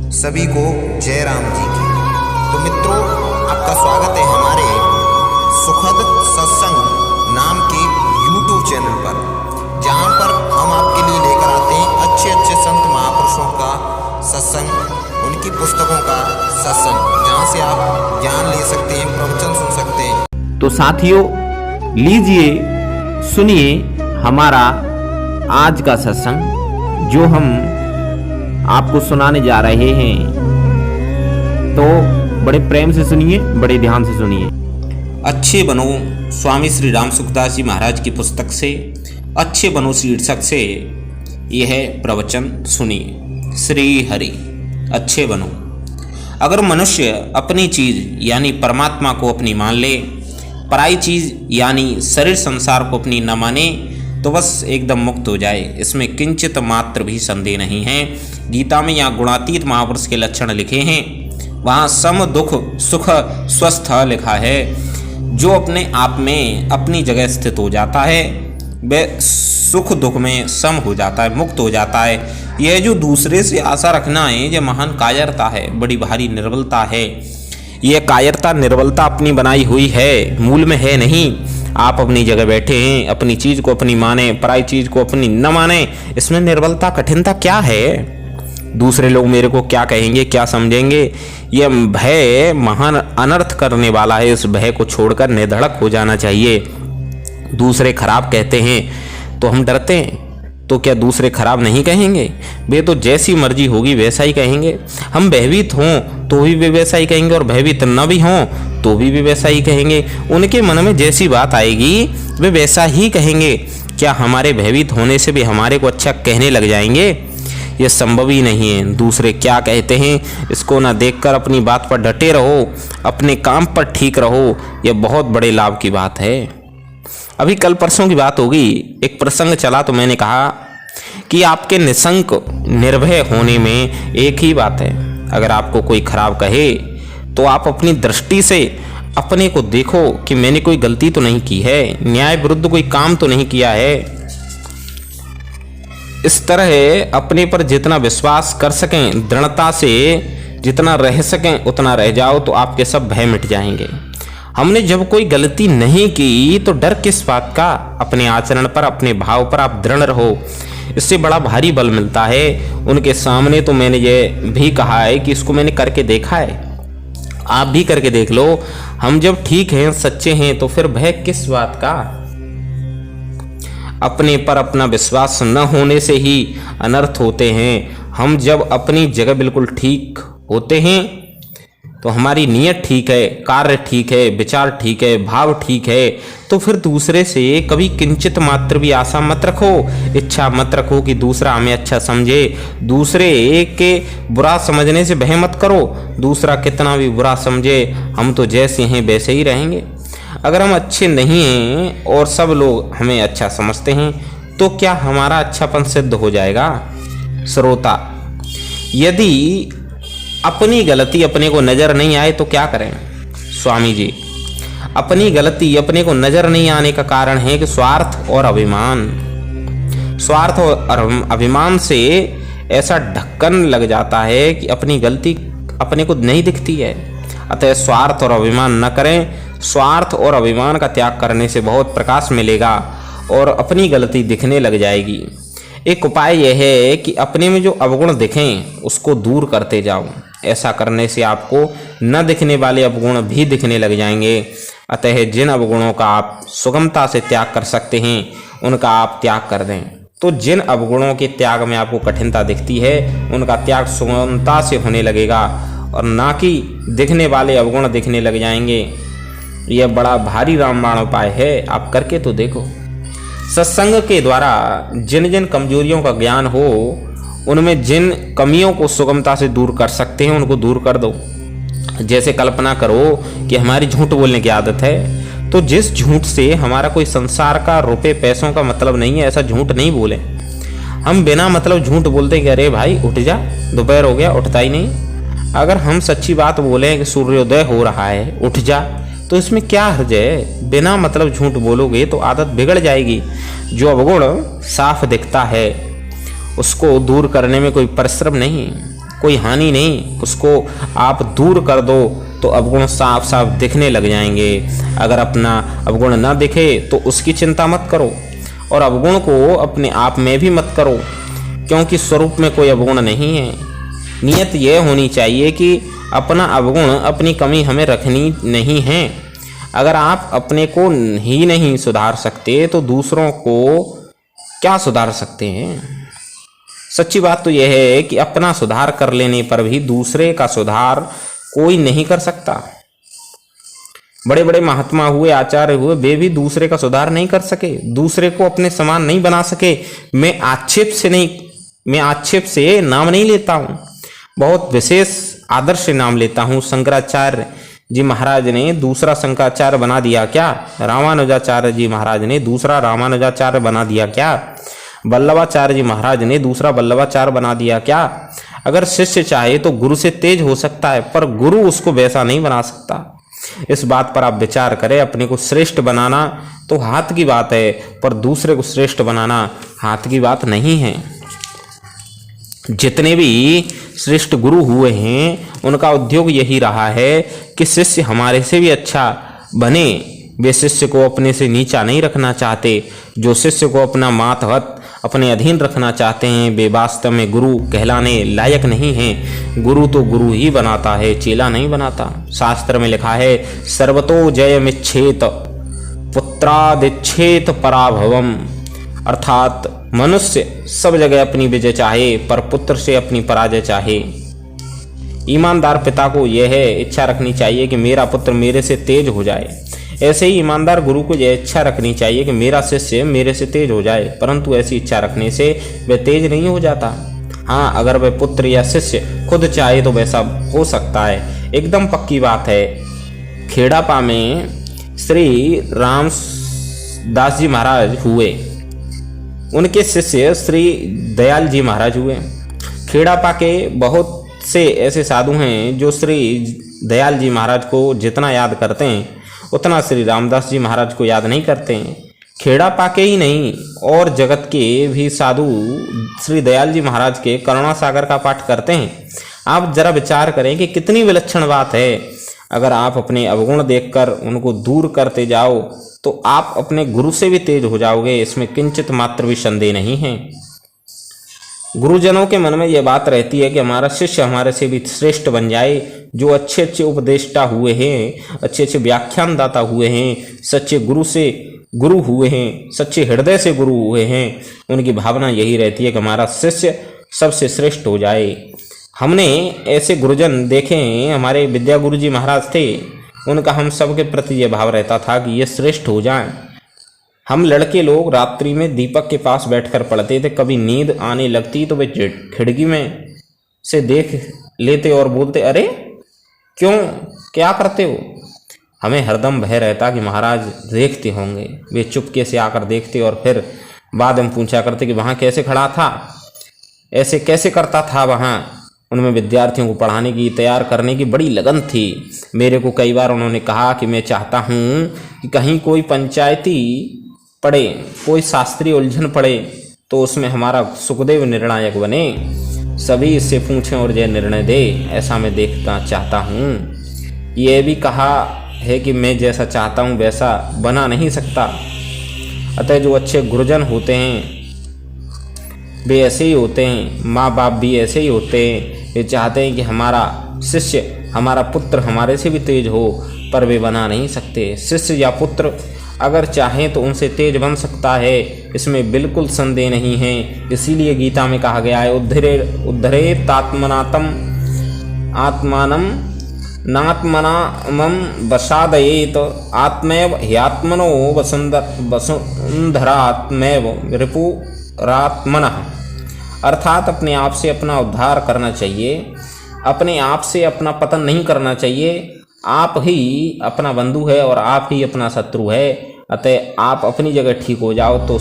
सभी को जय राम जी की। तो मित्रों, आपका स्वागत है हमारे सुखद सत्संग नाम के YouTube चैनल पर, जहां पर हम आपके लिए लेकर आते हैं अच्छे अच्छे संत महापुरुषों का सत्संग, उनकी पुस्तकों का सत्संग, जहां से आप ज्ञान ले सकते हैं, प्रवचन सुन सकते हैं। तो साथियों, लीजिए सुनिए हमारा आज का सत्संग जो हम आपको सुनाने जा रहे हैं। तो बड़े प्रेम से सुनिए, बड़े ध्यान से सुनिए। अच्छे बनो स्वामी श्री राम सुखदास जी महाराज की पुस्तक से अच्छे बनो शीर्षक से यह प्रवचन सुनिए। श्री हरि अच्छे बनो। अगर मनुष्य अपनी चीज यानी परमात्मा को अपनी मान ले, पराई चीज यानी शरीर संसार को अपनी न माने, तो बस एकदम मुक्त हो जाए। इसमें किंचित मात्र भी संदेह नहीं है। गीता में यहाँ गुणातीत महापुरुष के लक्षण लिखे हैं, वहाँ सम दुख सुख स्वस्थ लिखा है। जो अपने आप में अपनी जगह स्थित हो जाता है वह सुख दुख में सम हो जाता है, मुक्त हो जाता है। यह जो दूसरे से आशा रखना है, यह महान कायरता है, बड़ी भारी निर्बलता है। यह कायरता निर्बलता अपनी बनाई हुई है, मूल में है नहीं। आप अपनी जगह बैठे हैं, अपनी चीज को अपनी माने, पराई चीज को अपनी न माने, इसमें निर्बलता कठिनता क्या है? दूसरे लोग मेरे को क्या कहेंगे, क्या समझेंगे, यह भय महान अनर्थ करने वाला है। इस भय को छोड़कर निधड़क हो जाना चाहिए। दूसरे खराब कहते हैं तो हम डरते हैं, तो क्या दूसरे खराब नहीं कहेंगे? वे तो जैसी मर्जी होगी वैसा ही कहेंगे। हम भयभीत हों तो भी वे वैसा ही कहेंगे, और भयभीत न भी हों तो भी वैसा ही कहेंगे। उनके मन में जैसी बात आएगी वे वैसा ही कहेंगे। क्या हमारे भयभीत होने से भी हमारे को अच्छा कहने लग जाएंगे? यह संभव ही नहीं है। दूसरे क्या कहते हैं इसको ना देखकर अपनी बात पर डटे रहो, अपने काम पर ठीक रहो। यह बहुत बड़े लाभ की बात है। अभी कल परसों की बात होगी, एक प्रसंग चला तो मैंने कहा कि आपके निशंक निर्भय होने में एक ही बात है। अगर आपको कोई खराब कहे तो आप अपनी दृष्टि से अपने को देखो कि मैंने कोई गलती तो नहीं की है, न्याय विरुद्ध कोई काम तो नहीं किया है। इस तरह अपने पर जितना विश्वास कर सकें, दृढ़ता से जितना रह सकें उतना रह जाओ, तो आपके सब भय मिट जाएंगे। हमने जब कोई गलती नहीं की तो डर किस बात का? अपने आचरण पर, अपने भाव पर आप दृढ़ रहो, इससे बड़ा भारी बल मिलता है। उनके सामने तो मैंने ये भी कहा है कि इसको मैंने करके देखा है, आप भी करके देख लो। हम जब ठीक हैं, सच्चे हैं, तो फिर भय किस बात का? अपने पर अपना विश्वास न होने से ही अनर्थ होते हैं। हम जब अपनी जगह बिल्कुल ठीक होते हैं तो हमारी नीयत ठीक है, कार्य ठीक है, विचार ठीक है, भाव ठीक है, तो फिर दूसरे से कभी किंचित मात्र भी आशा मत रखो, इच्छा मत रखो कि दूसरा हमें अच्छा समझे। दूसरे के बुरा समझने से भय मत करो। दूसरा कितना भी बुरा समझे, हम तो जैसे हैं वैसे ही रहेंगे। अगर हम अच्छे नहीं हैं और सब लोग हमें अच्छा समझते हैं, तो क्या हमारा अच्छापन सिद्ध हो जाएगा? श्रोता, यदि अपनी गलती अपने को नजर नहीं आए तो क्या करें? स्वामी जी, अपनी गलती अपने को नजर नहीं आने का कारण है कि स्वार्थ और अभिमान। स्वार्थ और अभिमान से ऐसा ढक्कन लग जाता है कि अपनी गलती अपने को नहीं दिखती है। अतः स्वार्थ और अभिमान न करें। स्वार्थ और अभिमान का त्याग करने से बहुत प्रकाश मिलेगा और अपनी गलती दिखने लग जाएगी। एक उपाय यह है कि अपने में जो अवगुण दिखें उसको दूर करते जाओ। ऐसा करने से आपको न दिखने वाले अवगुण भी दिखने लग जाएंगे। अतः जिन अवगुणों का आप सुगमता से त्याग कर सकते हैं उनका आप त्याग कर दें। तो जिन अवगुणों के त्याग में आपको कठिनता दिखती है उनका त्याग सुगमता से होने लगेगा, और ना कि दिखने वाले अवगुण दिखने लग जाएंगे। यह बड़ा भारी रामबाण उपाय है, आप करके तो देखो। सत्संग के द्वारा जिन जिन कमजोरियों का ज्ञान हो, उनमें जिन कमियों को सुगमता से दूर कर सकते हैं उनको दूर कर दो। जैसे कल्पना करो कि हमारी झूठ बोलने की आदत है, तो जिस झूठ से हमारा कोई संसार का रुपए पैसों का मतलब नहीं है, ऐसा झूठ नहीं बोले। हम बिना मतलब झूठ बोलते कि अरे भाई उठ जा, दोपहर हो गया, उठता ही नहीं। अगर हम सच्ची बात बोले कि सूर्योदय हो रहा है, उठ जा, तो इसमें क्या हर्ज है? बिना मतलब झूठ बोलोगे तो आदत बिगड़ जाएगी। जो अवगुण साफ दिखता है उसको दूर करने में कोई परिश्रम नहीं, कोई हानि नहीं। उसको आप दूर कर दो तो अवगुण साफ साफ दिखने लग जाएंगे। अगर अपना अवगुण ना दिखे तो उसकी चिंता मत करो, और अवगुण को अपने आप में भी मत करो, क्योंकि स्वरूप में कोई अवगुण नहीं है। नियत यह होनी चाहिए कि अपना अवगुण, अपनी कमी हमें रखनी नहीं है। अगर आप अपने को ही नहीं सुधार सकते तो दूसरों को क्या सुधार सकते हैं। सच्ची बात तो यह है कि अपना सुधार कर लेने पर भी दूसरे का सुधार कोई नहीं कर सकता। बड़े बड़े महात्मा हुए, आचार्य हुए, वे भी दूसरे का सुधार नहीं कर सके, दूसरे को अपने समान नहीं बना सके। मैं आक्षेप से नाम नहीं लेता हूँ, बहुत विशेष आदर से नाम लेता हूँ। शंकराचार्य जी महाराज ने दूसरा शंकराचार्य बना दिया क्या? रामानुजाचार्य जी महाराज ने दूसरा रामानुजाचार्य बना दिया क्या? वल्लभाचार्य जी महाराज ने दूसरा वल्लभाचार्य बना दिया क्या? अगर शिष्य चाहे तो गुरु से तेज हो सकता है, पर गुरु उसको वैसा नहीं बना सकता। इस बात पर आप विचार करें। अपने को श्रेष्ठ बनाना तो हाथ की बात है, पर दूसरे को श्रेष्ठ बनाना हाथ की बात नहीं है। जितने भी श्रेष्ठ गुरु हुए हैं उनका उद्योग यही रहा है कि शिष्य हमारे से भी अच्छा बने। वे शिष्य को अपने से नीचा नहीं रखना चाहते। जो शिष्य को अपना मातहत, अपने अधीन रखना चाहते हैं, वे वास्तव में गुरु कहलाने लायक नहीं हैं। गुरु तो गुरु ही बनाता है, चेला नहीं बनाता। शास्त्र में लिखा है, सर्वतो जयमिच्छेत पुत्रादिच्छेत पराभवम, अर्थात मनुष्य सब जगह अपनी विजय चाहे, पर पुत्र से अपनी पराजय चाहे। ईमानदार पिता को यह इच्छा रखनी चाहिए कि मेरा पुत्र मेरे से तेज हो जाए। ऐसे ही ईमानदार गुरु को यह इच्छा रखनी चाहिए कि मेरा शिष्य मेरे से तेज हो जाए, परंतु ऐसी इच्छा रखने से वह तेज नहीं हो जाता। हाँ, अगर वह पुत्र या शिष्य खुद चाहे तो वैसा हो सकता है, एकदम पक्की बात है। खेड़ापा में श्री रामदास जी महाराज हुए, उनके शिष्य श्री दयाल जी महाराज हुए। खेड़ापा के बहुत से ऐसे साधु हैं जो श्री दयाल जी महाराज को जितना याद करते हैं उतना श्री रामदास जी महाराज को याद नहीं करते हैं। खेड़ापा के ही नहीं और जगत के भी साधु श्री दयाल जी महाराज के करुणा सागर का पाठ करते हैं। आप जरा विचार करें कि कितनी विलक्षण बात है। अगर आप अपने अवगुण देखकर उनको दूर करते जाओ तो आप अपने गुरु से भी तेज हो जाओगे, इसमें किंचित मात्र भी संदेह नहीं है। गुरुजनों के मन में यह बात रहती है कि हमारा शिष्य हमारे से भी श्रेष्ठ बन जाए। जो अच्छे अच्छे उपदेष्टा हुए हैं, अच्छे अच्छे व्याख्यानदाता हुए हैं, सच्चे गुरु से गुरु हुए हैं, सच्चे हृदय से गुरु हुए हैं, उनकी भावना यही रहती है कि हमारा शिष्य सबसे श्रेष्ठ हो जाए। हमने ऐसे गुरुजन देखे हैं। हमारे विद्या गुरु जी महाराज थे, उनका हम सबके प्रति यह भाव रहता था कि ये श्रेष्ठ हो जाएं। हम लड़के लोग रात्रि में दीपक के पास बैठकर पढ़ते थे। कभी नींद आने लगती तो वे खिड़की में से देख लेते और बोलते, अरे क्यों, क्या करते हो? हमें हरदम भय रहता कि महाराज देखते होंगे। वे चुपके से आकर देखते और फिर बाद में पूछा करते कि वहाँ कैसे खड़ा था, ऐसे कैसे करता था वहाँ। उनमें विद्यार्थियों को पढ़ाने की, तैयार करने की बड़ी लगन थी। मेरे को कई बार उन्होंने कहा कि मैं चाहता हूँ कि कहीं कोई पंचायती पढ़े, कोई शास्त्रीय उलझन पढ़े तो उसमें हमारा सुखदेव निर्णायक बने, सभी इससे पूछें और यह निर्णय दे। ऐसा मैं देखना चाहता हूँ। यह भी कहा है कि मैं जैसा चाहता हूँ वैसा बना नहीं सकता। अतः जो अच्छे गुरुजन होते हैं वे ऐसे ही होते हैं, माँ बाप भी ऐसे ही होते हैं। वे चाहते हैं कि हमारा शिष्य, हमारा पुत्र हमारे से भी तेज हो, पर वे बना नहीं सकते। शिष्य या पुत्र अगर चाहें तो उनसे तेज बन सकता है, इसमें बिल्कुल संदेह नहीं है। इसीलिए गीता में कहा गया है, उद्धरेत आत्मानम नात्मनामं वसादयेत आत्मैव ह्यात्मनो वसुंधरात्मैव रिपुरात्मनः। अर्थात अपने आप से अपना उद्धार करना चाहिए, अपने आप से अपना पतन नहीं करना चाहिए। आप ही अपना बंधु है और आप ही अपना शत्रु है। अतः आप अपनी जगह ठीक हो जाओ तो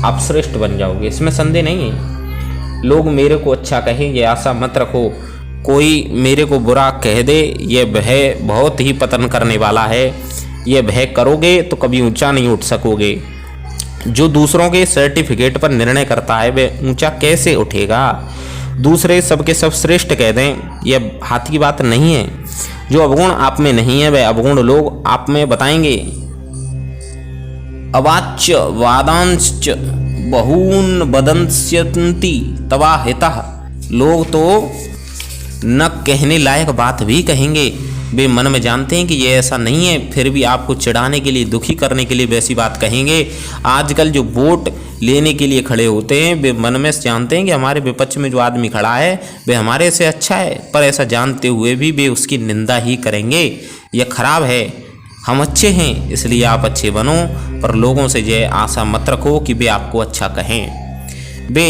आप श्रेष्ठ बन जाओगे, इसमें संदेह नहीं है। लोग मेरे को अच्छा कहें ये आशा मत रखो, कोई मेरे को बुरा कह दे ये भय बहुत ही पतन करने वाला है। ये भय करोगे तो कभी ऊंचा नहीं उठ सकोगे। जो दूसरों के सर्टिफिकेट पर निर्णय करता है वह ऊंचा कैसे उठेगा? दूसरे सबके सब श्रेष्ठ कह दें, यह हाथ की बात नहीं है। जो अवगुण आप में नहीं है वह अवगुण लोग आप में बताएंगे। अवाच्य वादांश्च बहून वदंस्यन्ति तवा हितः। लोग तो न कहने लायक बात भी कहेंगे, वे मन में जानते हैं कि ये ऐसा नहीं है, फिर भी आपको चिढ़ाने के लिए, दुखी करने के लिए वैसी बात कहेंगे। आजकल जो वोट लेने के लिए खड़े होते हैं वे मन में जानते हैं कि हमारे विपक्ष में जो आदमी खड़ा है वे हमारे से अच्छा है, पर ऐसा जानते हुए भी वे उसकी निंदा ही करेंगे। यह खराब है, हम अच्छे हैं इसलिए आप अच्छे बनो, पर लोगों से यह आशा मत रखो कि वे आपको अच्छा कहें। वे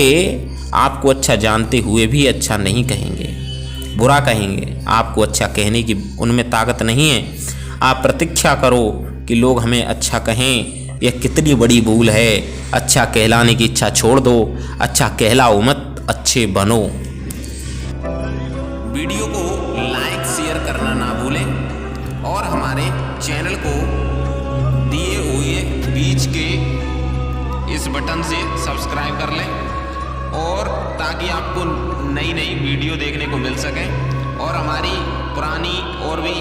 आपको अच्छा जानते हुए भी अच्छा नहीं कहेंगे, बुरा कहेंगे। आपको अच्छा कहने की उनमें ताकत नहीं है। आप प्रतीक्षा करो कि लोग हमें अच्छा कहें, यह कितनी बड़ी भूल है। अच्छा कहलाने की इच्छा छोड़ दो, अच्छा कहलाओ मत, अच्छे बनो। वीडियो को लाइक शेयर करना ना भूलें और हमारे चैनल को दिए हुए बीच के इस बटन से सब्सक्राइब कर लें, और ताकि आपको नई नई वीडियो देखने को मिल सके और हमारी पुरानी और भी